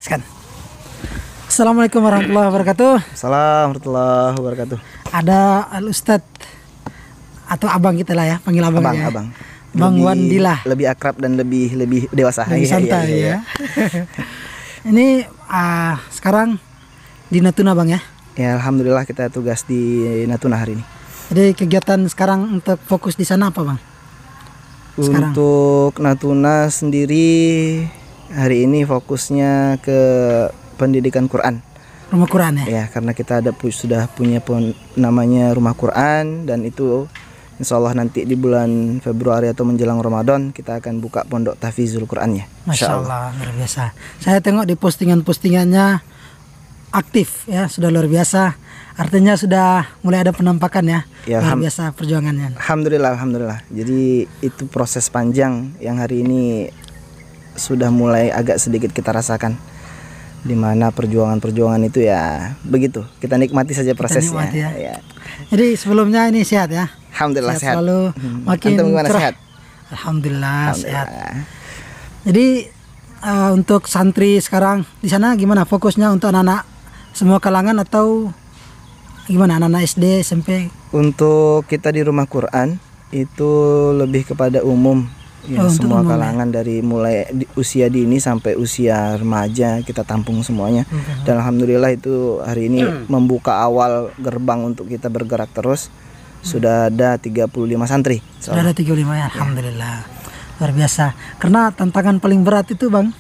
Kan. Assalamualaikum warahmatullahi wabarakatuh. Assalamualaikum warahmatullahi wabarakatuh. Ada Al Ustadz atau abang kita lah ya, panggil abang Abang, aja. abang. Bang Wandilah. Lebih akrab dan lebih dewasa. Lebih santai ya. Ini sekarang di Natuna bang ya. Ya, alhamdulillah kita tugas di Natuna hari ini. Jadi kegiatan sekarang untuk fokus di sana apa bang? Sekarang. Untuk Natuna sendiri hari ini fokusnya ke pendidikan Quran. Rumah Quran ya? Ya, karena kita sudah punya namanya Rumah Quran, dan itu insya Allah nanti di bulan Februari atau menjelang Ramadan kita akan buka pondok tahfizul Qurannya. Masya Allah, luar biasa. Saya tengok di postingannya aktif ya, sudah luar biasa. Artinya sudah mulai ada penampakan ya, luar biasa perjuangannya. Alhamdulillah. Jadi itu proses panjang yang hari ini sudah mulai agak sedikit kita rasakan. Dimana perjuangan itu ya begitu, kita nikmati saja prosesnya. Nikmati ya. Jadi sebelumnya ini sehat ya? Alhamdulillah sehat. Selalu makin cerah. Sehat? Alhamdulillah sehat. Jadi untuk santri sekarang di sana gimana fokusnya untuk anak-anak semua kalangan atau gimana, anak-anak SD, SMP? Untuk kita di Rumah Quran itu lebih kepada umum. Ya, semua kalangan dari mulai usia dini sampai usia remaja kita tampung semuanya. Dan alhamdulillah itu hari ini membuka awal gerbang untuk kita bergerak terus. Sudah ada 35 santri. Sudah ada 35 ya, alhamdulillah. Luar biasa. Karena tantangan paling berat itu bang,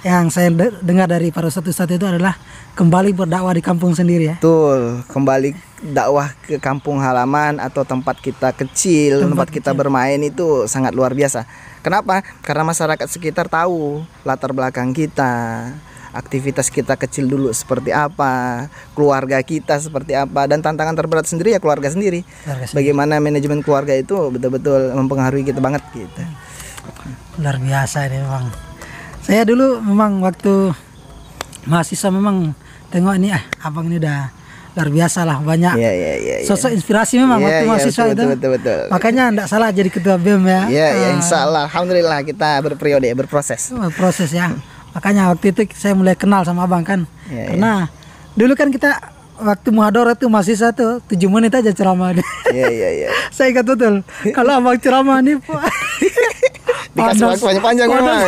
yang saya dengar dari para ustadz itu adalah kembali berdakwah di kampung sendiri ya. Betul, kembali dakwah ke kampung halaman atau tempat kita kecil, tempat kita bermain itu sangat luar biasa. Kenapa? Karena masyarakat sekitar tahu latar belakang kita, aktivitas kita kecil dulu seperti apa, keluarga kita seperti apa, dan tantangan terberat sendiri ya keluarga sendiri. Bagaimana manajemen keluarga itu betul-betul mempengaruhi kita banget gitu. Luar biasa ini memang. Saya dulu memang waktu mahasiswa memang tengok ini abang ini udah luar biasa lah, banyak sosok inspirasi memang waktu mahasiswa itu. Betul. Makanya enggak salah jadi ketua BEM ya. Insya Allah, alhamdulillah kita berproses ya. Makanya waktu itu saya mulai kenal sama abang kan. Karena dulu kan kita waktu muhadharah itu mahasiswa tuh 7 menit aja ceramah. Saya ingat betul. Kalau abang ceramah nih dikasih waktu panjang memang.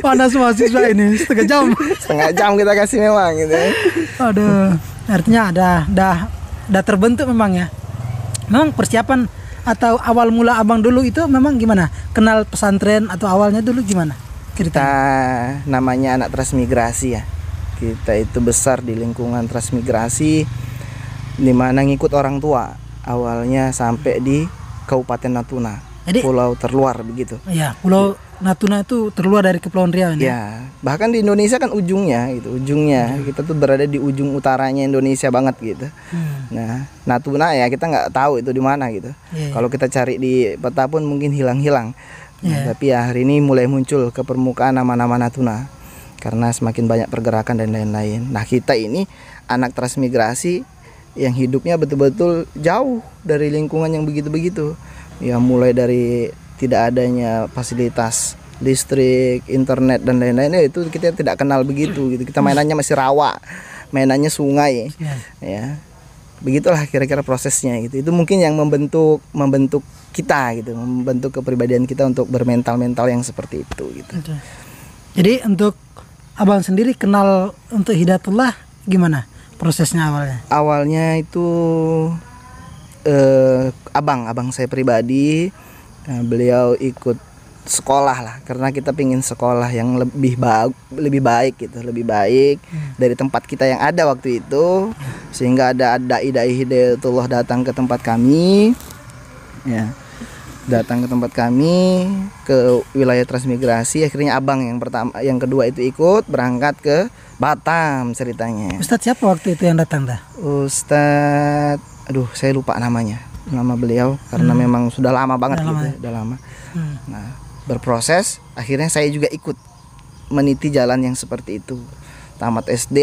Panas mahasiswa ini setengah jam kita kasih memang gitu. Aduh, artinya ada terbentuk memang ya. Memang persiapan atau awal mula abang dulu itu memang gimana? Kenal pesantren atau awalnya dulu gimana? Kita namanya anak transmigrasi ya. Kita itu besar di lingkungan transmigrasi, di mana ngikut orang tua. Awalnya sampai di Kabupaten Natuna. Jadi, pulau terluar begitu. Iya, Pulau Natuna itu terluar dari Kepulauan Riau ini. Ya, bahkan di Indonesia kan ujungnya gitu, kita tuh berada di ujung utaranya Indonesia banget gitu. Nah, Natuna ya kita nggak tahu itu di mana gitu. Kalau kita cari di peta pun mungkin hilang-hilang. Nah, tapi ya hari ini mulai muncul ke permukaan nama-nama Natuna karena semakin banyak pergerakan dan lain-lain. Nah, kita ini anak transmigrasi yang hidupnya betul-betul jauh dari lingkungan yang begitu-begitu. Ya mulai dari tidak adanya fasilitas listrik, internet dan lain-lain, itu kita tidak kenal begitu gitu. Kita mainannya masih rawa, mainannya sungai. Ya. Begitulah kira-kira prosesnya gitu. Itu mungkin yang membentuk kita gitu, membentuk kepribadian kita untuk bermental-mental yang seperti itu gitu. Jadi untuk abang sendiri kenal untuk Hidayatullah gimana prosesnya awalnya? Awalnya itu abang saya pribadi, beliau ikut sekolah lah karena kita pingin sekolah yang lebih baik dari tempat kita yang ada waktu itu, sehingga ada dai Hidayatullah datang ke tempat kami ya, ke wilayah transmigrasi. Akhirnya abang yang kedua itu ikut berangkat ke Batam ceritanya. Ustadz siapa waktu itu yang datang dah? Ustadz, saya lupa nama beliau karena memang sudah lama banget udah lama. Nah, berproses akhirnya saya juga ikut meniti jalan yang seperti itu. Tamat SD,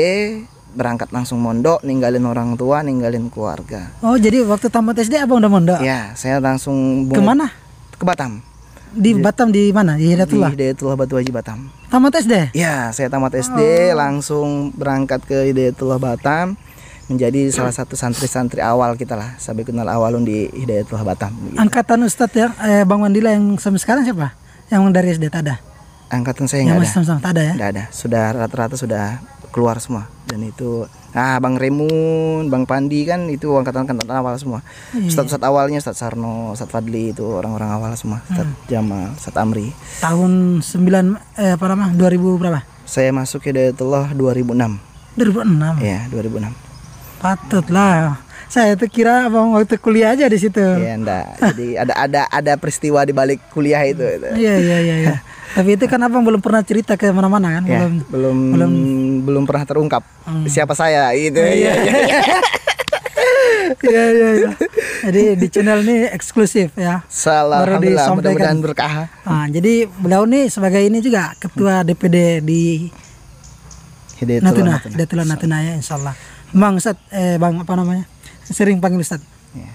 berangkat langsung mondok, ninggalin orang tua, ninggalin keluarga. Oh, jadi waktu tamat SD abang udah mondok? Ya, saya langsung kemana? Ke Batam. di Batam di mana? Di Hidayatullah. Di Hidayatullah Batu Haji Batam. Tamat SD? Ya, saya tamat SD langsung berangkat ke Hidayatullah Batam, menjadi salah satu santri-santri awal kita lah, Sabiqunal Awalun di Hidayatullah Batam. Gitu. Angkatan Ustadz yang Bang Wandila yang sampai sekarang siapa? Yang dari SD tak ada? Angkatan saya nggak ada. Sama-sama tak ada ya? Nggak ada. Sudah rata-rata sudah keluar semua. Dan itu Bang Remun, Bang Pandi kan itu angkatan awal semua. Ustadz awalnya Ustadz Sarno, Ustadz Fadli itu orang-orang awal semua. Ustadz Jamal, Ustadz Amri. Tahun 2000 berapa? Saya masuk Hidayatullah 2006. 2006. Iya, 2006. Patutlah. Saya tuh kira abang waktu kuliah aja di situ. Iya, enggak. Jadi ada peristiwa di balik kuliah itu. Iya. Tapi itu kan abang belum pernah cerita ke mana-mana kan? Ya, belum pernah terungkap siapa saya gitu. Iya. Jadi di channel ini eksklusif ya. Baru disampaikan. Mudah-mudahan berkah. Jadi beliau nih sebagai ini juga ketua DPD di Hidayatullah Natuna ya, insyaallah. Memang Ustaz, Bang apa namanya? Sering panggil Ustaz. Ya.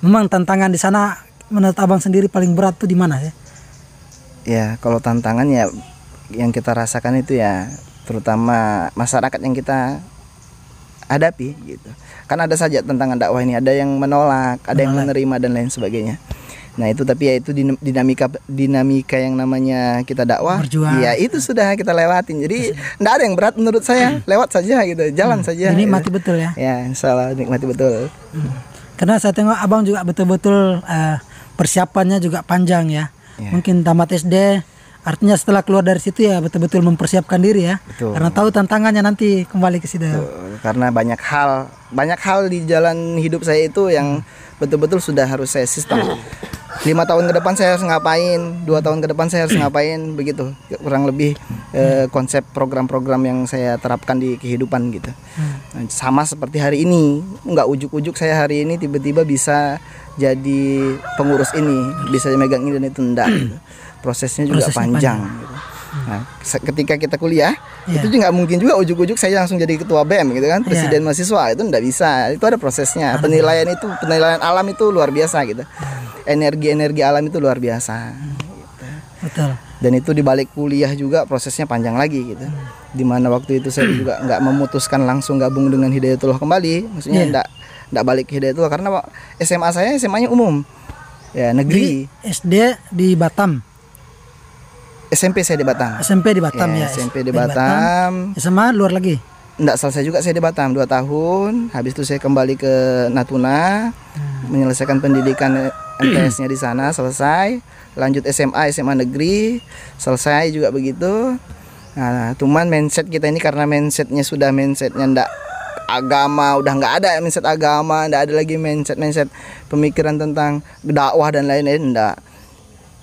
Memang tantangan di sana menurut abang sendiri paling berat tuh di mana ya? Ya, kalau tantangan ya yang kita rasakan itu ya terutama masyarakat yang kita hadapi gitu. Kan ada saja tantangan dakwah ini, ada yang menolak, ada yang menerima dan lain sebagainya. Nah, itu tapi ya itu dinamika yang namanya kita dakwah. Berjuang. Ya, itu sudah kita lewatin. Jadi enggak ada yang berat menurut saya. Lewat saja gitu, jalan saja. Nikmati betul ya. Ya, insyaallah nikmati betul. Karena saya tengok abang juga betul-betul persiapannya juga panjang ya. Mungkin tamat SD, artinya setelah keluar dari situ ya betul-betul mempersiapkan diri ya. Betul. Karena tahu tantangannya nanti kembali ke situ. Betul. Karena banyak hal di jalan hidup saya itu yang betul-betul sudah harus saya sistem. 5 tahun ke depan saya harus ngapain, 2 tahun ke depan saya harus ngapain, begitu. Kurang lebih konsep program-program yang saya terapkan di kehidupan gitu. Sama seperti hari ini, nggak ujuk-ujuk saya hari ini tiba-tiba bisa jadi pengurus ini, bisa megang ini dan itu enggak. Gitu. Prosesnya panjang. Gitu. Nah, ketika kita kuliah itu juga mungkin juga ujuk-ujuk saya langsung jadi ketua BEM gitu kan, presiden mahasiswa, itu enggak bisa. Itu ada prosesnya. Penilaian alam itu luar biasa gitu. Energi alam itu luar biasa. Gitu. Betul. Dan itu di balik kuliah juga prosesnya panjang lagi gitu. Dimana waktu itu saya juga nggak memutuskan langsung gabung dengan Hidayatullah kembali, maksudnya nggak balik Hidayatullah karena SMA-nya umum ya, negeri. SD di Batam. SMP saya di Batam. SMP di Batam ya. SMP di Batam. SMA luar lagi. Enggak, selesai juga saya di Batam 2 tahun. Habis itu saya kembali ke Natuna, menyelesaikan pendidikan MTS-nya di sana, selesai. Lanjut SMA negeri, selesai juga begitu. Nah, cuman mindset kita ini karena mindsetnya ndak agama, udah nggak ada mindset agama, ndak ada lagi mindset pemikiran tentang dakwah dan lain-lain, ndak.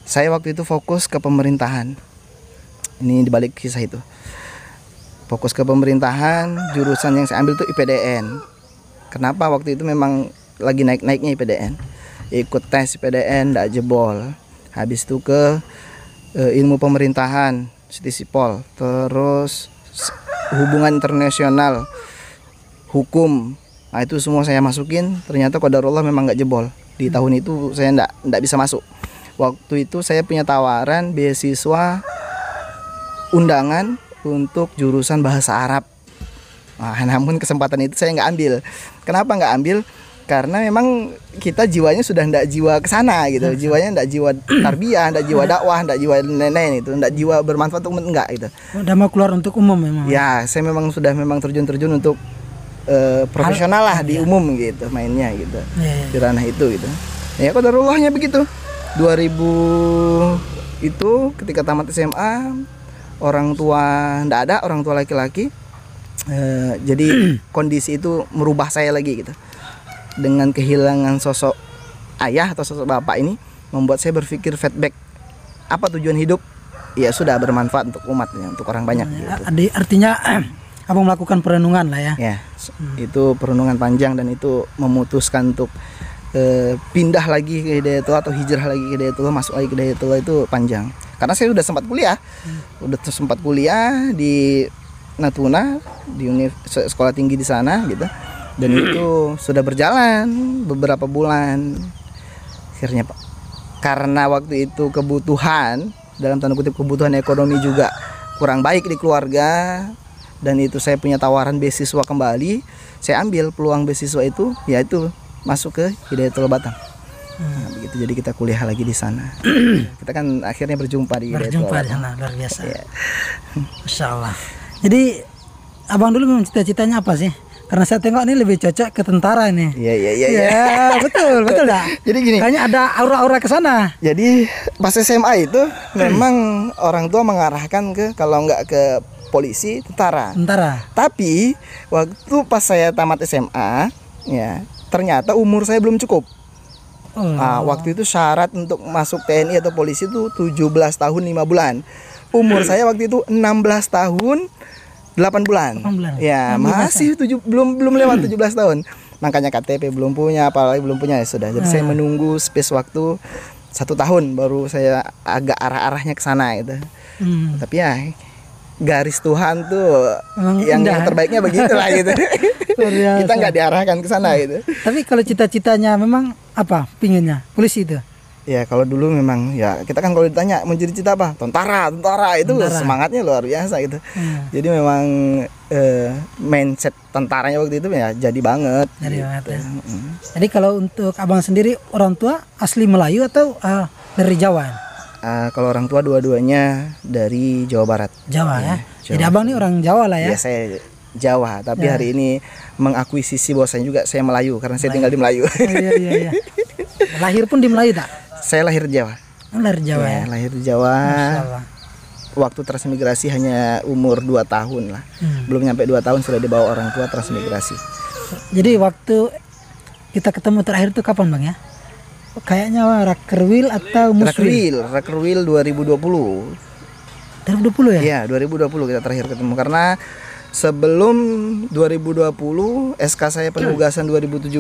Saya waktu itu fokus ke pemerintahan. Ini dibalik kisah itu. Fokus ke pemerintahan, jurusan yang saya ambil itu IPDN. Kenapa waktu itu memang lagi naik-naiknya IPDN. Ikut tes IPDN, ndak jebol. Habis itu ke ilmu pemerintahan, Stisipol. Terus hubungan internasional, hukum. Nah, itu semua saya masukin. Ternyata qadarullah memang nggak jebol. Di tahun itu saya ndak bisa masuk. Waktu itu saya punya tawaran beasiswa undangan untuk jurusan bahasa Arab. Nah, namun kesempatan itu saya nggak ambil. Kenapa nggak ambil? Karena memang kita jiwanya sudah ndak jiwa kesana gitu. Jiwanya ndak jiwa tarbiyah, ndak jiwa dakwah, ndak jiwa lain-lain itu, ndak jiwa bermanfaat untuk umat, enggak gitu. Udah mau keluar untuk umum memang. Ya, saya memang sudah terjun untuk profesional lah di umum gitu, mainnya gitu. Di ranah itu gitu. Ya qadarullahnya begitu. 2000 itu ketika tamat SMA, orang tua ndak ada, orang tua laki-laki. Jadi kondisi itu merubah saya lagi gitu. Dengan kehilangan sosok ayah atau sosok bapak ini membuat saya berpikir feedback, apa tujuan hidup? Ya sudah bermanfaat untuk umat ya, untuk orang banyak gitu. Artinya abang melakukan perenungan lah ya. Ya, itu perenungan panjang dan itu memutuskan untuk pindah lagi ke Hidayatullah atau hijrah lagi ke Hidayatullah, masuk lagi ke Hidayatullah itu panjang. Karena saya sudah sempat kuliah, di Natuna, di sekolah tinggi di sana gitu. Dan itu sudah berjalan beberapa bulan. Akhirnya karena waktu itu kebutuhan, dalam tanda kutip kebutuhan ekonomi juga kurang baik di keluarga, dan itu saya punya tawaran beasiswa kembali, saya ambil peluang beasiswa itu, yaitu masuk ke Hidayatul Batam. Nah, begitu, jadi kita kuliah lagi di sana. Kita kan akhirnya berjumpa di Hidayatul Batam. Berjumpa di sana, luar biasa. Ya. Masya Allah. Jadi abang dulu memang cita-citanya apa sih? Karena saya tengok ini lebih cocok ke tentara nih. Iya. Ya, betul dah. Jadi gini. Kayaknya ada aura-aura ke sana. Jadi pas SMA itu memang orang tua mengarahkan ke, kalau nggak ke polisi, tentara. Tapi waktu pas saya tamat SMA, ya ternyata umur saya belum cukup. Nah, waktu itu syarat untuk masuk TNI atau polisi itu 17 tahun 5 bulan. Umur saya waktu itu 16 tahun 8 bulan. Ya, masih belum lewat 17 tahun. Makanya KTP belum punya, apalagi belum punya, ya sudah. Jadi saya menunggu space waktu 1 tahun baru saya agak arah-arahnya ke sana gitu. Tapi ya garis Tuhan tuh yang terbaiknya begitulah gitu. Kita nggak diarahkan ke sana gitu. Tapi kalau cita-citanya memang apa? Pinginnya polisi itu? Ya kalau dulu memang ya kita kan kalau ditanya mau jadi cita apa? Tentara itu semangatnya luar biasa gitu. Jadi memang mindset tentaranya waktu itu ya jadi banget. Jadi Jadi kalau untuk abang sendiri orang tua asli Melayu atau dari Jawa? Kalau orang tua dua-duanya dari Jawa Barat. Jawa ya. Jawa. Jadi abang ini orang Jawa lah ya? Iya, saya Jawa, tapi hari ini mengakuisisi bahwasanya juga saya Melayu karena saya tinggal di Melayu. Iya. Lahir pun di Melayu tak? Saya lahir di Jawa. Lahir Jawa ya? Lahir di Jawa. Waktu transmigrasi hanya umur 2 tahun lah. Belum nyampe 2 tahun sudah dibawa orang tua transmigrasi. Jadi waktu kita ketemu terakhir itu kapan Bang ya? Kayaknya Rakerwil atau Muswil? Rakerwil 2020. 2020 ya? Iya, 2020 kita terakhir ketemu karena sebelum 2020 SK saya penugasan 2017.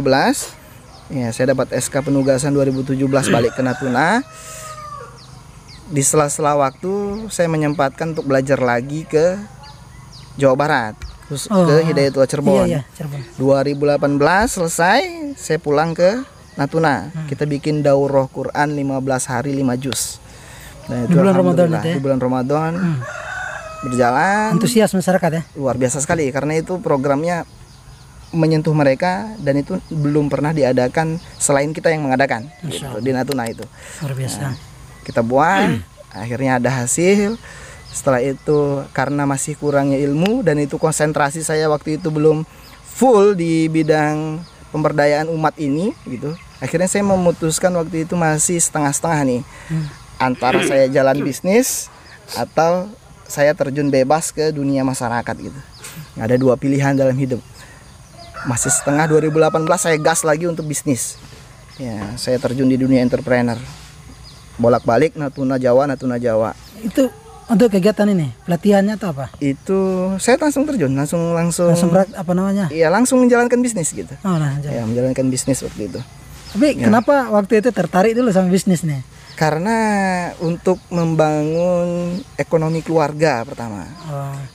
Ya, saya dapat SK penugasan 2017 balik ke Natuna. Di sela-sela waktu saya menyempatkan untuk belajar lagi ke Jawa Barat, terus ke Hidayatul Cirebon. Iya, Cirebon. 2018 selesai, saya pulang ke Natuna. Kita bikin daurah Quran 15 hari 5 juz. Nah, itu di bulan Ramadan itu ya? Di bulan Ramadan berjalan. Antusias masyarakat ya? Luar biasa sekali karena itu programnya menyentuh mereka dan itu belum pernah diadakan selain kita yang mengadakan gitu, di Natuna itu. Luar biasa. Nah, kita buat, akhirnya ada hasil. Setelah itu karena masih kurangnya ilmu dan itu konsentrasi saya waktu itu belum full di bidang pemberdayaan umat ini gitu. Akhirnya saya memutuskan waktu itu masih setengah-setengah nih. Antara saya jalan bisnis atau saya terjun bebas ke dunia masyarakat gitu. Ada 2 pilihan dalam hidup. Masih setengah 2018 saya gas lagi untuk bisnis. Ya, saya terjun di dunia entrepreneur. Bolak-balik Natuna Jawa. Itu untuk kegiatan ini pelatihannya atau apa? Itu saya langsung terjun, langsung apa namanya? Iya, langsung menjalankan bisnis gitu. Ya, menjalankan bisnis waktu itu. Tapi kenapa waktu itu tertarik dulu sama bisnis nih? Karena untuk membangun ekonomi keluarga pertama.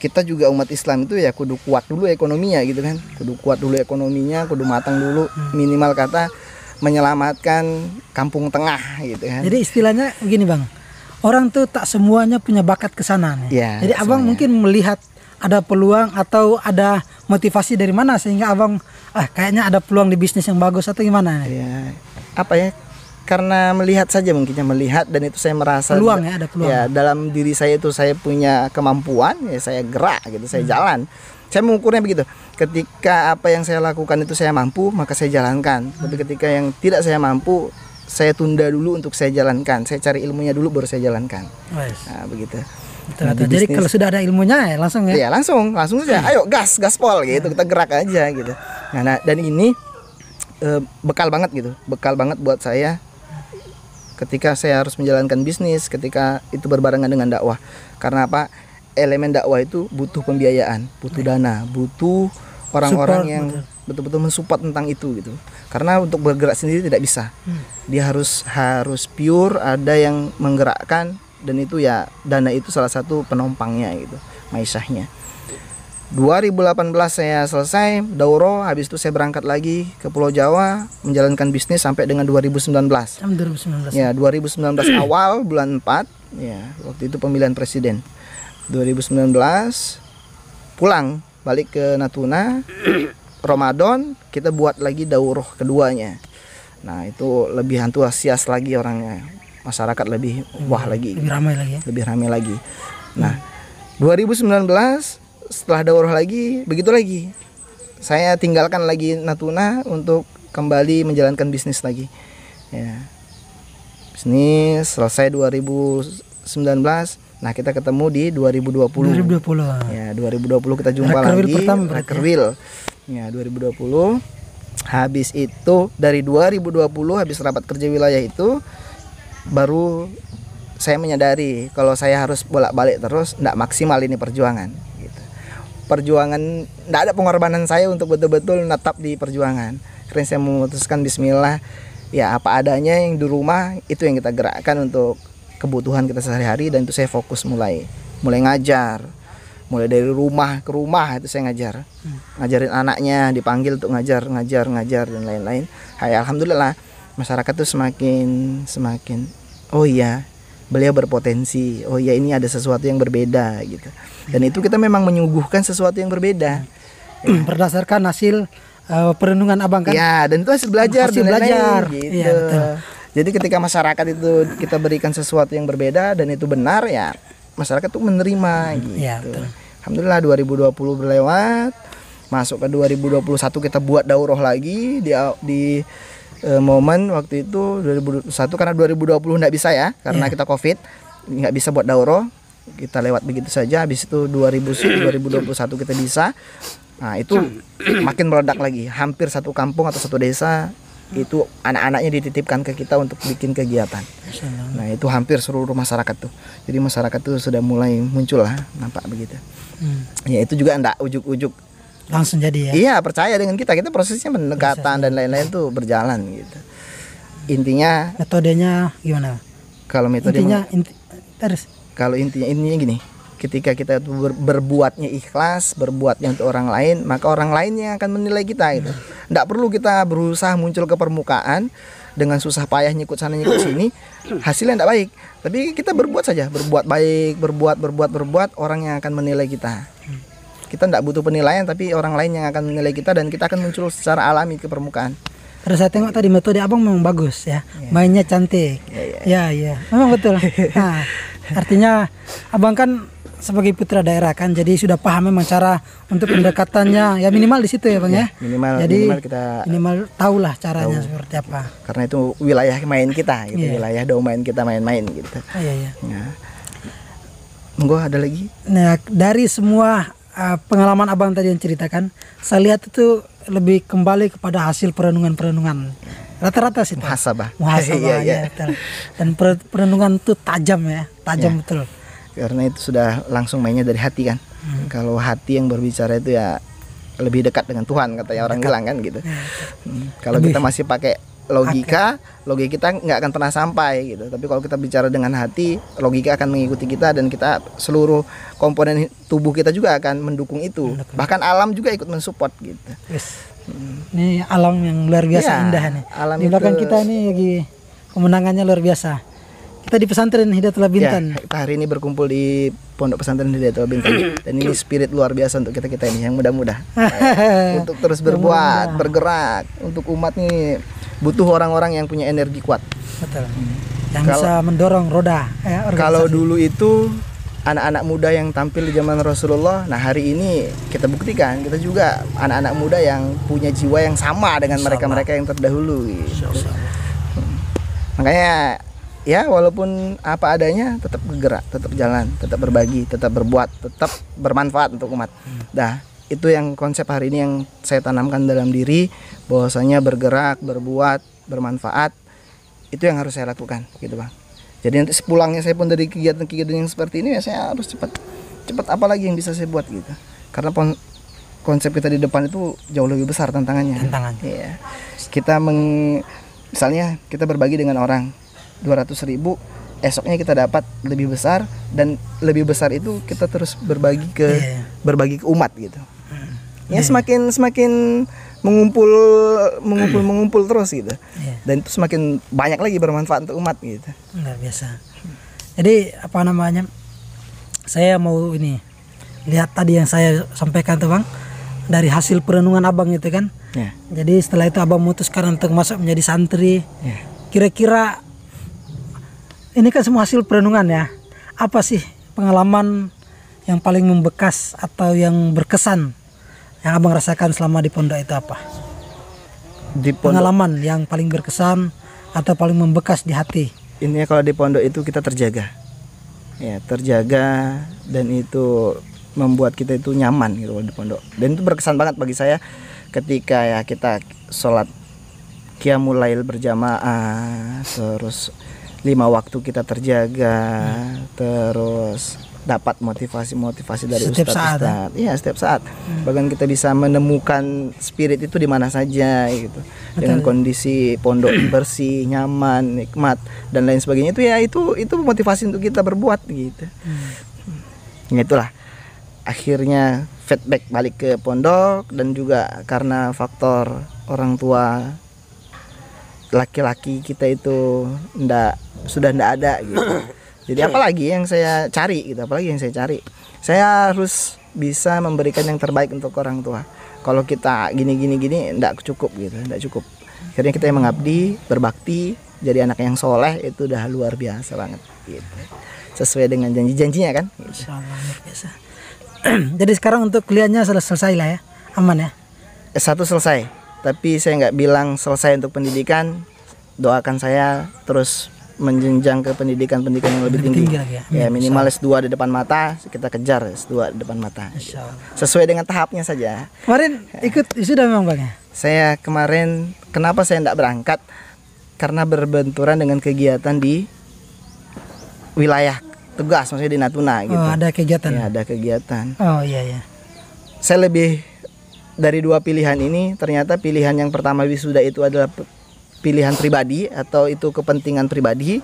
Kita juga umat Islam itu ya kudu kuat dulu ekonominya gitu kan. Kudu kuat dulu ekonominya, kudu matang dulu. Minimal kata menyelamatkan kampung tengah gitu kan. Jadi istilahnya begini Bang. Orang tuh tak semuanya punya bakat ke sana nih. Ya, jadi abang mungkin melihat ada peluang atau ada motivasi dari mana sehingga abang kayaknya ada peluang di bisnis yang bagus atau gimana nih? Ya, apa ya? Karena melihat saja mungkinnya melihat dan itu saya merasa peluang ya, ada peluang. Ya, dalam diri saya itu saya punya kemampuan, ya saya gerak gitu, saya jalan. Saya mengukurnya begitu. Ketika apa yang saya lakukan itu saya mampu, maka saya jalankan. Tapi ketika yang tidak saya mampu, saya tunda dulu untuk saya jalankan. Saya cari ilmunya dulu baru saya jalankan. Nah, begitu. Nah, jadi kalau sudah ada ilmunya ya langsung ya. Iya, langsung saja. Ayo gaspol gitu, kita gerak aja gitu. Nah, dan ini bekal banget gitu. Bekal banget buat saya ketika saya harus menjalankan bisnis, ketika itu berbarengan dengan dakwah. Karena apa? Elemen dakwah itu butuh pembiayaan, butuh dana, butuh orang-orang yang betul-betul mensupport tentang itu gitu. Karena untuk bergerak sendiri tidak bisa. Dia harus pure, ada yang menggerakkan dan itu ya dana itu salah satu penompangnya gitu, maisahnya. 2018 saya selesai daurah, habis itu saya berangkat lagi ke Pulau Jawa menjalankan bisnis sampai dengan 2019. Tahun 2019. Ya, 2019 awal bulan 4, ya, waktu itu pemilihan presiden. 2019 pulang balik ke Natuna. Ramadan kita buat lagi daurah keduanya. Nah, itu lebih antusias lagi orangnya. Masyarakat lebih wah lagi. Lebih ramai lagi ya. Lebih ramai lagi. Nah, 2019 setelah daurah lagi, begitu lagi. Saya tinggalkan lagi Natuna untuk kembali menjalankan bisnis lagi. Ya. Bisnis selesai 2019. Nah, kita ketemu di 2020. 2020. Ya, 2020 kita jumpa lagi. Rakerwil. Ya, 2020. Habis itu dari 2020 habis rapat kerja wilayah itu baru saya menyadari kalau saya harus bolak-balik terus, enggak maksimal ini perjuangan. Perjuangan, tidak ada pengorbanan saya untuk betul-betul menetap di perjuangan. Karena saya memutuskan bismillah, ya apa adanya yang di rumah itu yang kita gerakkan untuk kebutuhan kita sehari-hari, dan itu saya fokus mulai ngajar, mulai dari rumah ke rumah itu saya ngajarin anaknya, dipanggil untuk ngajar dan lain-lain. Hai, alhamdulillah masyarakat tuh semakin oh iya beliau berpotensi, oh ya ini ada sesuatu yang berbeda gitu. Dan itu kita memang menyuguhkan sesuatu yang berbeda ya. Berdasarkan hasil perenungan abang kan ya, dan itu hasil belajar gitu. Ya, jadi ketika masyarakat itu kita berikan sesuatu yang berbeda dan itu benar, ya masyarakat tuh menerima gitu ya, Alhamdulillah 2020 berlewat, masuk ke 2021 kita buat daurah lagi di momen waktu itu 2021, karena 2020 nggak bisa ya karena kita COVID, nggak bisa buat daurah, kita lewat begitu saja. Habis itu 2021 kita bisa. Nah itu makin meledak lagi, hampir satu kampung atau satu desa itu anak-anaknya dititipkan ke kita untuk bikin kegiatan. Nah itu hampir seluruh masyarakat tuh, jadi masyarakat tuh sudah mulai muncul lah, nampak begitu. Ya itu juga enggak ujuk-ujuk langsung jadi ya. Iya, percaya dengan kita prosesnya pendekatan dan lain-lain tuh berjalan gitu. Intinya metodenya gimana? Kalau metode intinya gini, ketika kita tuh berbuatnya ikhlas, berbuatnya untuk orang lain, maka orang lain yang akan menilai kita gitu. Nggak perlu kita berusaha muncul ke permukaan dengan susah payah nyikut sana nyikut sini, hasilnya nggak baik. Tapi kita berbuat saja, berbuat baik, berbuat, orang yang akan menilai kita. Kita tidak butuh penilaian, tapi orang lain yang akan menilai kita, dan kita akan muncul secara alami ke permukaan. Terus saya tengok tadi metode abang memang bagus ya, mainnya cantik. Ya, memang betul. Nah, artinya abang kan sebagai putra daerah kan, jadi sudah paham memang cara untuk pendekatannya. Ya minimal di situ ya bang ya. Minimal kita tahulah caranya seperti apa. Karena itu wilayah main kita, gitu. Wilayah domain kita main-main gitu. Iya. Nah, monggo ada lagi. Nah, dari semua pengalaman abang tadi yang ceritakan, saya lihat itu lebih kembali kepada hasil perenungan rata-rata sih muhasabah ya. Dan perenungan itu tajam betul, karena itu sudah langsung mainnya dari hati kan. Kalau hati yang berbicara itu ya lebih dekat dengan Tuhan, katanya orang bilang kan gitu. Kalau kita masih pakai logika kita nggak akan pernah sampai gitu. Tapi kalau kita bicara dengan hati, logika akan mengikuti kita, dan kita seluruh komponen tubuh kita juga akan mendukung itu. Bahkan alam juga ikut mensupport gitu. Ini alam yang luar biasa indah nih. Di belakang kita ini lagi pemandangannya luar biasa. Kita di pesantren Hidayatul Bintan. Kita hari ini berkumpul di Pondok Pesantren Hidayatul Bintan. Dan ini spirit luar biasa untuk kita ini yang muda-muda. Untuk terus berbuat, bergerak untuk umat nih. Butuh orang-orang yang punya energi kuat. Betul. Yang bisa mendorong roda. Kalau dulu itu anak-anak muda yang tampil di zaman Rasulullah, nah hari ini kita buktikan kita juga anak-anak muda yang punya jiwa yang sama dengan mereka-mereka yang terdahulu. Gitu. Makanya ya walaupun apa adanya tetap bergerak, tetap jalan, tetap berbagi, tetap berbuat, tetap bermanfaat untuk umat. Dah. Itu yang konsep hari ini yang saya tanamkan dalam diri, bahwasanya bergerak, berbuat, bermanfaat, itu yang harus saya lakukan gitu bang. Jadi nanti sepulangnya saya pun dari kegiatan-kegiatan yang seperti ini, ya saya harus cepat apa lagi yang bisa saya buat gitu. Karena konsep kita di depan itu jauh lebih besar tantangannya. Iya. Misalnya kita berbagi dengan orang 200.000, esoknya kita dapat lebih besar, dan lebih besar itu kita terus berbagi ke umat gitu. Ya semakin mengumpul terus gitu. Dan itu semakin banyak lagi bermanfaat untuk umat gitu. Luar biasa. Jadi apa namanya? Saya mau ini lihat tadi yang saya sampaikan tuh Bang, dari hasil perenungan Abang itu kan. Jadi setelah itu Abang memutuskan untuk masuk menjadi santri. Kira-kira ini kan semua hasil perenungan ya. Apa sih pengalaman yang paling membekas atau yang berkesan yang Abang rasakan selama di pondok itu apa? Pengalaman yang paling berkesan atau paling membekas di hati? Ini kalau di pondok itu kita terjaga. Ya, terjaga, dan itu membuat kita itu nyaman gitu di pondok. Dan itu berkesan banget bagi saya ketika ya kita sholat qiyamul lail berjamaah, terus 5 waktu kita terjaga, terus dapat motivasi dari ustadz. Iya, setiap saat. Bahkan kita bisa menemukan spirit itu di mana saja gitu. Dengan kondisi pondok bersih, nyaman, nikmat dan lain sebagainya, itu motivasi untuk kita berbuat gitu. Ya itulah. Akhirnya feedback balik ke pondok, dan juga karena faktor orang tua laki-laki kita itu sudah ndak ada gitu. Jadi apalagi yang saya cari gitu, saya harus bisa memberikan yang terbaik untuk orang tua. Kalau kita gini ndak cukup gitu, ndak cukup. Akhirnya kita yang mengabdi, berbakti, jadi anak yang soleh, itu udah luar biasa banget gitu. Sesuai dengan janji-janjinya kan. Insyaallah luar biasa. Jadi sekarang untuk kuliahnya selesai lah ya, aman ya? S1 selesai, tapi saya nggak bilang selesai untuk pendidikan. Doakan saya terus menjenjang ke pendidikan yang lebih tinggi lagi ya. Minimal S2 di depan mata, kita kejar S2 di depan mata. Sesuai dengan tahapnya saja. Kemarin ikut sudah memang Bang ya? Saya kemarin, kenapa saya tidak berangkat? Karena berbenturan dengan kegiatan di wilayah tugas, maksudnya di Natuna gitu. Oh, ada kegiatan. Ya, ada kegiatan. Oh iya. Saya lebih dari 2 pilihan ini, ternyata pilihan yang pertama wisuda itu adalah pilihan pribadi atau itu kepentingan pribadi.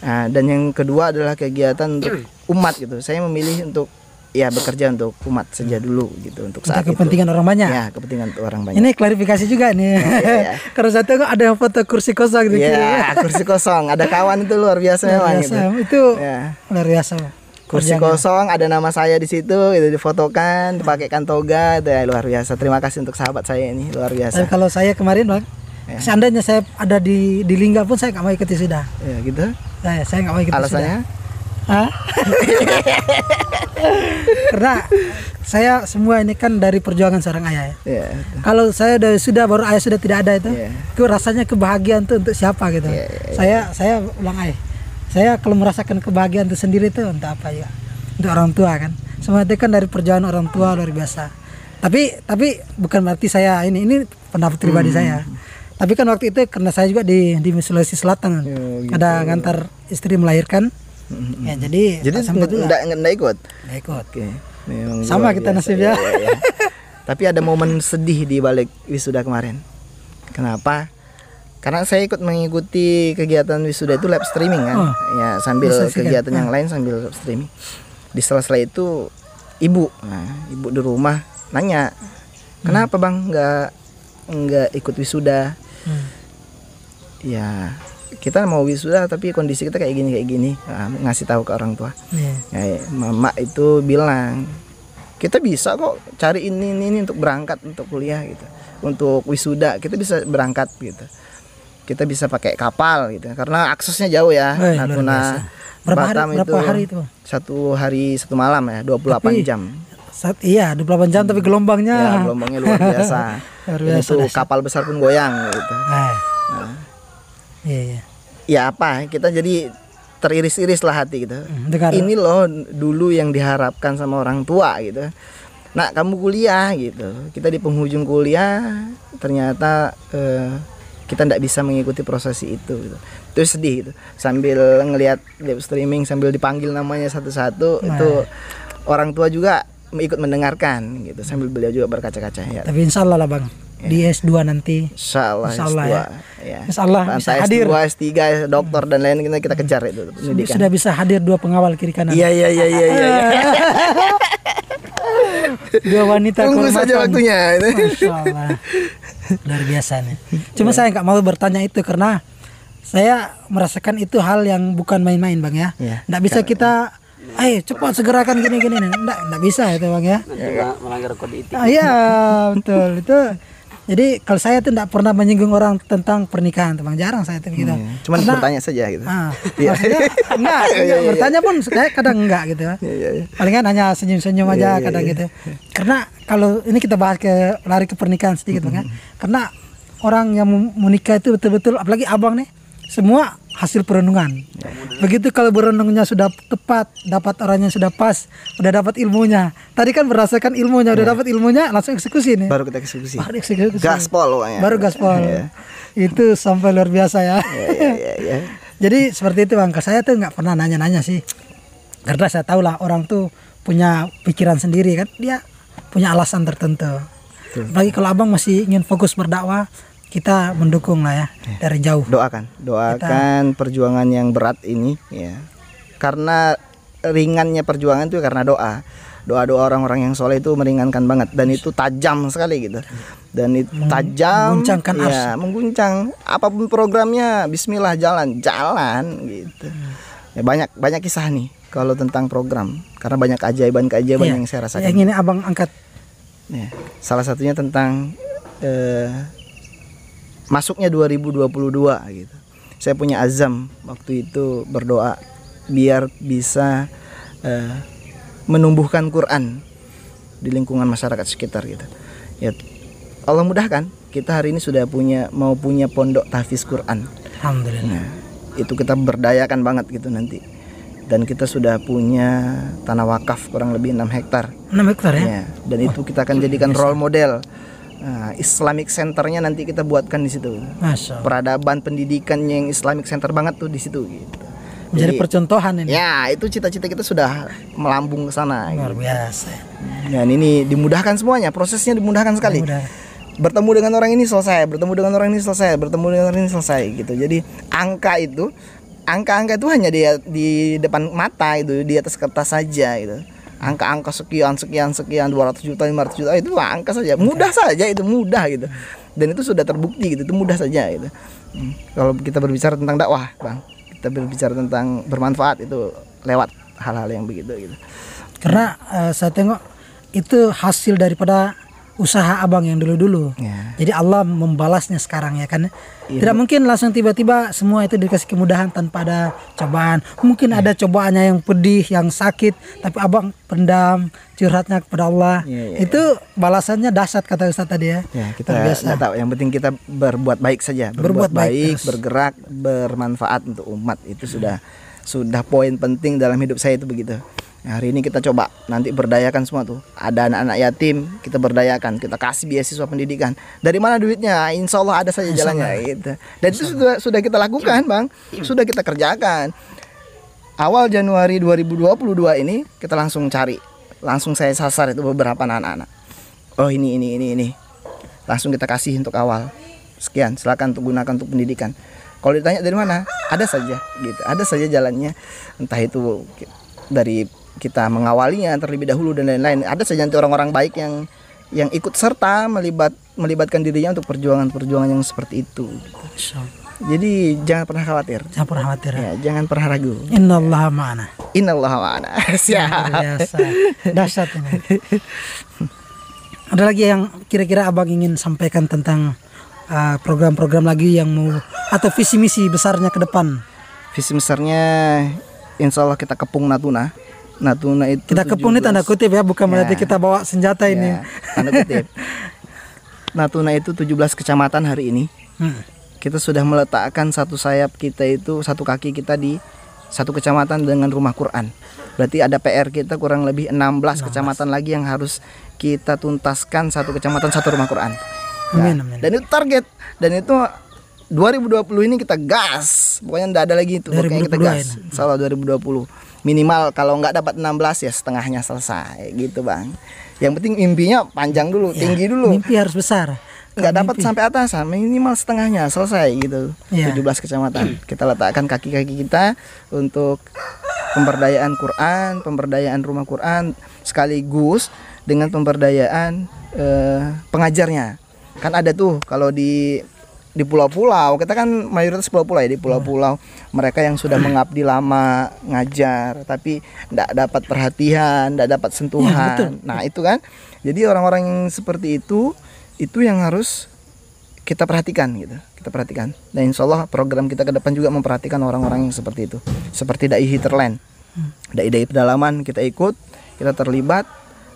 Nah, dan yang kedua adalah kegiatan untuk umat gitu. Saya memilih untuk bekerja untuk umat saja dulu gitu, untuk saat kepentingan orang banyak. Ya, kepentingan orang banyak. Ini klarifikasi juga nih. Karena satu ada yang foto kursi kosong gitu. Ya, kursi kosong. Ada kawan itu luar biasa memang gitu. Itu luar biasa. Kursi kosong, ada nama saya di situ, itu difotokan, dipakaikan toga, itu luar biasa. Terima kasih untuk sahabat saya ini, luar biasa. Tapi kalau saya kemarin Bang, seandainya saya ada di Lingga pun saya nggak mau ikut sudah. Ya gitu. Saya nggak mau ikut. Alasannya? Karena saya semua ini kan dari perjuangan seorang ayah ya. Kalau saya sudah baru ayah sudah tidak ada itu rasanya kebahagiaan tuh untuk siapa gitu. Saya ulang ayah. Saya kalau merasakan kebahagiaan itu sendiri tuh untuk apa ya? Untuk orang tua kan. Semua itu kan dari perjuangan orang tua luar biasa. Tapi bukan berarti saya ini pendapat pribadi saya. Tapi kan waktu itu karena saya juga di Sulawesi Selatan gitu. Ada ngantar istri melahirkan. Ya jadi enggak ikut. Oke. Sama kita nasibnya. Ya. Tapi ada momen sedih di balik wisuda kemarin. Kenapa? Karena saya ikut mengikuti kegiatan wisuda itu live streaming kan. Ya, sambil kegiatan yang lain sambil live streaming. Di sela-sela itu ibu di rumah nanya, "Kenapa Bang enggak ikut wisuda?" Ya, kita mau wisuda tapi kondisi kita kayak gini. Ngasih tahu ke orang tua. Mama itu bilang, "Kita bisa kok cari ini untuk berangkat untuk kuliah gitu. Untuk wisuda kita bisa berangkat gitu. Kita bisa pakai kapal gitu. Karena aksesnya jauh ya. Natuna Batam itu 1 hari 1 malam ya, 28 jam. Iya, 28 jam tapi gelombangnya luar biasa. Itu kapal besar pun goyang gitu. Ya apa, kita jadi teriris-iris lah hati gitu. Ini loh dulu yang diharapkan sama orang tua gitu. Nak, kamu kuliah gitu. Kita di penghujung kuliah ternyata kita tidak bisa mengikuti prosesi itu gitu. Itu sedih gitu. Sambil ngelihat live streaming, sambil dipanggil namanya satu-satu, itu orang tua juga ikut mendengarkan gitu, sambil beliau juga berkaca-kaca ya. Tapi insya Allah lah Bang, di S2 nanti. Insyaallah Insyaallah S2 ya. ya. Insyaallah bisa hadir. S2, S3, dokter dan lain kita kejar itu pendidikan. Sudah bisa hadir 2 pengawal kiri kanan. Iya. Dua wanita Tunggu kehormatan. saja waktunya. Masya Allah. Luar biasa nih. Cuma saya nggak mau bertanya itu karena saya merasakan itu hal yang bukan main-main Bang ya. Nggak bisa kita cepat segerakan gini-gini. Nggak bisa itu Bang ya. Melanggar kode etik. Iya betul itu. Jadi kalau saya tuh nggak pernah menyinggung orang tentang pernikahan tuh Bang, jarang saya tuh gitu. Cuman bertanya saja gitu. Maksudnya enggak bertanya pun saya kadang enggak gitu. Palingan hanya senyum-senyum aja kadang gitu. Karena kalau ini kita bahas lari ke pernikahan sedikit Bang ya. Karena orang yang menikah itu betul-betul apalagi abang nih semua hasil perenungan. Begitu kalau berenungnya sudah tepat, dapat orangnya sudah pas, udah dapat ilmunya. Tadi kan berdasarkan ilmunya, udah dapat ilmunya, langsung eksekusi nih. Baru kita eksekusi. Baru eksekusi. Gaspol pokoknya. Baru gaspol. Itu sampai luar biasa ya. Jadi seperti itu Bang. Saya tuh nggak pernah nanya-nanya sih. Karena saya tahu lah orang tuh punya pikiran sendiri kan. Dia punya alasan tertentu. Apalagi kalau abang masih ingin fokus berdakwah, kita mendukung lah ya dari jauh. Doakan perjuangan yang berat ini ya. Karena ringannya perjuangan itu karena doa orang-orang yang soleh itu meringankan banget dan itu tajam sekali gitu. Dan itu tajam, mengguncangkan ya, mengguncang apapun programnya. Bismillah jalan gitu. Ya, banyak kisah nih kalau tentang program karena banyak keajaiban yang saya rasakan. Yang ini abang angkat. Ya, salah satunya tentang masuknya 2022 gitu. Saya punya azam waktu itu berdoa biar bisa menumbuhkan Quran di lingkungan masyarakat sekitar gitu. Ya Allah mudahkan, kita hari ini sudah mau punya pondok tahfiz Quran. Alhamdulillah. Nah, itu kita berdayakan banget gitu nanti. Dan kita sudah punya tanah wakaf kurang lebih 6 hektar. 6 hektar ya? Dan itu kita akan jadikan role model. Islamic Centernya nanti kita buatkan di situ. Peradaban pendidikan yang Islamic Center banget tuh di situ gitu. Menjadi percontohan ini. Ya, itu cita-cita kita sudah melambung ke sana. Luar biasa. Dan ini dimudahkan semuanya, prosesnya dimudahkan sekali. Bertemu dengan orang ini selesai, bertemu dengan orang ini selesai, bertemu dengan orang ini selesai gitu. Jadi angka itu hanya di depan mata itu, di atas kertas saja gitu. Angka-angka sekian 200 juta 500 juta itu angka saja, mudah saja itu, mudah gitu. Dan itu sudah terbukti gitu, itu mudah saja gitu. Kalau kita berbicara tentang dakwah Bang, kita berbicara tentang bermanfaat itu lewat hal-hal yang begitu gitu. Karena saya tengok itu hasil daripada usaha abang yang dulu-dulu. Jadi Allah membalasnya sekarang ya kan. Tidak mungkin langsung tiba-tiba semua itu dikasih kemudahan tanpa ada cobaan. Mungkin ada cobaannya yang pedih, yang sakit, tapi abang pendam curhatnya kepada Allah. Itu balasannya dahsyat kata Ustaz tadi ya. Kita nggak tahu, yang penting kita berbuat baik saja, berbuat baik, bergerak, bermanfaat untuk umat. Itu sudah poin penting dalam hidup saya itu begitu. Hari ini kita coba nanti berdayakan semua tuh. Ada anak-anak yatim, kita berdayakan, kita kasih beasiswa pendidikan. Dari mana duitnya? Insya Allah ada saja jalannya gitu. Dan itu sudah kita lakukan Bang, sudah kita kerjakan. Awal Januari 2022 ini kita langsung saya sasar itu beberapa anak-anak. Oh ini. Langsung kita kasih untuk awal. Sekian, silakan untuk gunakan untuk pendidikan. Kalau ditanya dari mana? Ada saja gitu. Ada saja jalannya. Entah itu dari kita mengawalinya terlebih dahulu dan lain-lain. Ada saja nanti orang-orang baik yang ikut serta melibatkan dirinya untuk perjuangan-perjuangan yang seperti itu. Jadi jangan pernah khawatir. Ya, jangan pernah ragu. Innallaha ma'ana. Siap. Dahsyat ini. Ada lagi yang kira-kira abang ingin sampaikan tentang program-program lagi yang mau atau visi misi besarnya ke depan? Visi besarnya insya Allah kita kepung Natuna itu kita kepung ini tanda kutip ya, bukan berarti kita bawa senjata ini. Tanda kutip. Natuna itu 17 kecamatan hari ini. Kita sudah meletakkan satu sayap kita itu, satu kaki kita di satu kecamatan dengan rumah Quran. Berarti ada PR kita kurang lebih 16 kecamatan lagi yang harus kita tuntaskan, satu kecamatan satu rumah Quran. Amin. Dan itu target, dan itu 2020 ini kita gas. Pokoknya enggak ada lagi itu, pokoknya kita gas. Insyaallah 2020. Minimal kalau nggak dapat 16 ya setengahnya selesai gitu Bang. Yang penting mimpinya panjang dulu, tinggi dulu. Mimpi harus besar. nggak dapat sampai atas, minimal setengahnya selesai gitu. 17 kecamatan kita letakkan kaki-kaki kita untuk pemberdayaan Quran, pemberdayaan rumah Quran sekaligus dengan pemberdayaan pengajarnya. Kan ada tuh kalau di pulau-pulau, kita kan mayoritas pulau-pulau ya, di pulau-pulau mereka yang sudah mengabdi lama ngajar tapi tidak dapat perhatian, tidak dapat sentuhan. Nah itu kan, jadi orang-orang yang seperti itu yang harus kita perhatikan gitu, kita perhatikan. Dan insya Allah program kita ke depan juga memperhatikan orang-orang yang seperti itu, seperti Dai Hinterland, dai-dai pedalaman kita ikut, kita terlibat,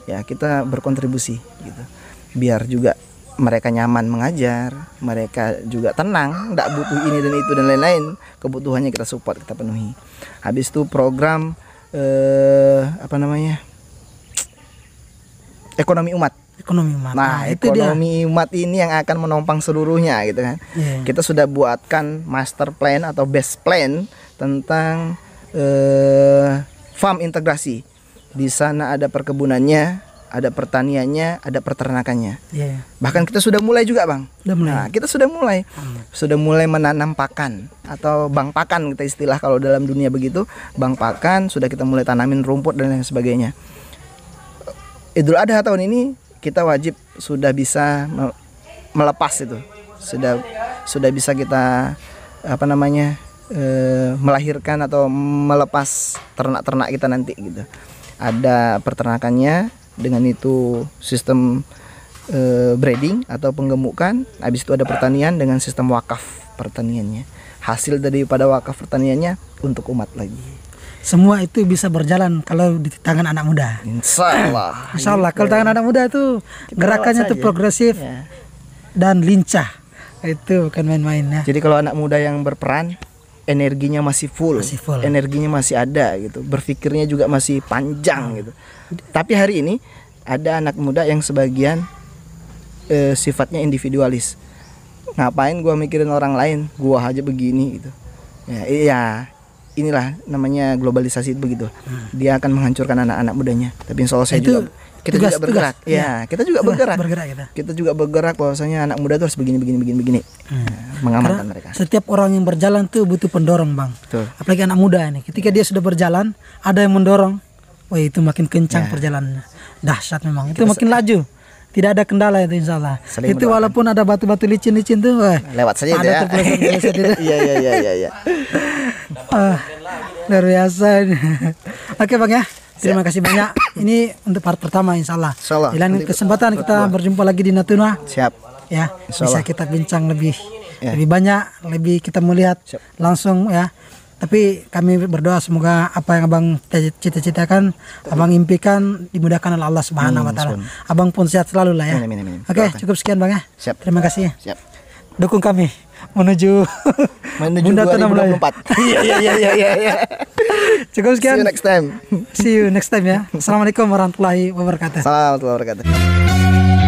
ya kita berkontribusi gitu, biar juga mereka nyaman mengajar, mereka juga tenang, tidak butuh ini dan itu dan lain-lain, kebutuhannya kita support, kita penuhi. Habis itu program ekonomi umat. Nah, ekonomi umat ini yang akan menopang seluruhnya gitu kan. Kita sudah buatkan master plan atau best plan tentang farm integrasi. Di sana ada perkebunannya, ada pertaniannya, ada peternakannya. Bahkan kita sudah mulai juga, Bang. Nah, kita sudah mulai menanam pakan atau bang pakan, kita istilah kalau dalam dunia begitu, bang pakan, sudah kita mulai tanamin rumput dan lain sebagainya. Idul Adha tahun ini kita wajib sudah bisa melepas itu. Sudah bisa kita melahirkan atau melepas ternak-ternak kita nanti gitu. Ada peternakannya, dengan itu sistem breeding atau penggemukan. Habis itu ada pertanian dengan sistem wakaf pertaniannya. Hasil daripada wakaf pertaniannya untuk umat lagi. Semua itu bisa berjalan kalau di tangan anak muda. Insya Allah. Kalau tangan anak muda itu gerakannya tuh progresif dan lincah. Itu bukan main-main ya. Jadi kalau anak muda yang berperan, energinya masih full, energinya masih ada gitu, berpikirnya juga masih panjang gitu. Tapi hari ini ada anak muda yang sebagian sifatnya individualis. Ngapain gua mikirin orang lain, gua aja begini gitu. Ya, inilah namanya globalisasi begitu. Dia akan menghancurkan anak-anak mudanya. Tapi insya Allah kita juga bergerak. Kita juga bergerak. Kita juga bergerak bahwasanya anak muda itu harus begini. Mengamankan mereka. Setiap orang yang berjalan tuh butuh pendorong, Bang. Betul. Apalagi anak muda ini. Ketika dia sudah berjalan, ada yang mendorong. Wah, itu makin kencang perjalanannya. Dahsyat memang. Itu makin laju. Tidak ada kendala itu insya Allah. Itu walaupun ada batu-batu licin tuh, lewat saja ada ya. Iya. Luar biasa. Oke, Bang ya. Terima kasih banyak. Ini untuk part pertama insya Allah. Di lain kesempatan kita berjumpa lagi di Natuna. Siap. Ya, bisa kita bincang lebih banyak, lebih kita melihat langsung ya. Tapi kami berdoa semoga apa yang Abang cita-citakan, Abang impikan dimudahkan oleh Allah Subhanahu wa taala. Abang pun sehat selalu lah ya. Oke, cukup sekian Bang ya. Siap. Terima kasih. Siap. Dukung kami menuju Bunda 2024. Iya. Cukup sekian. See you next time ya. Assalamualaikum warahmatullahi wabarakatuh. Assalamualaikum warahmatullahi wabarakatuh.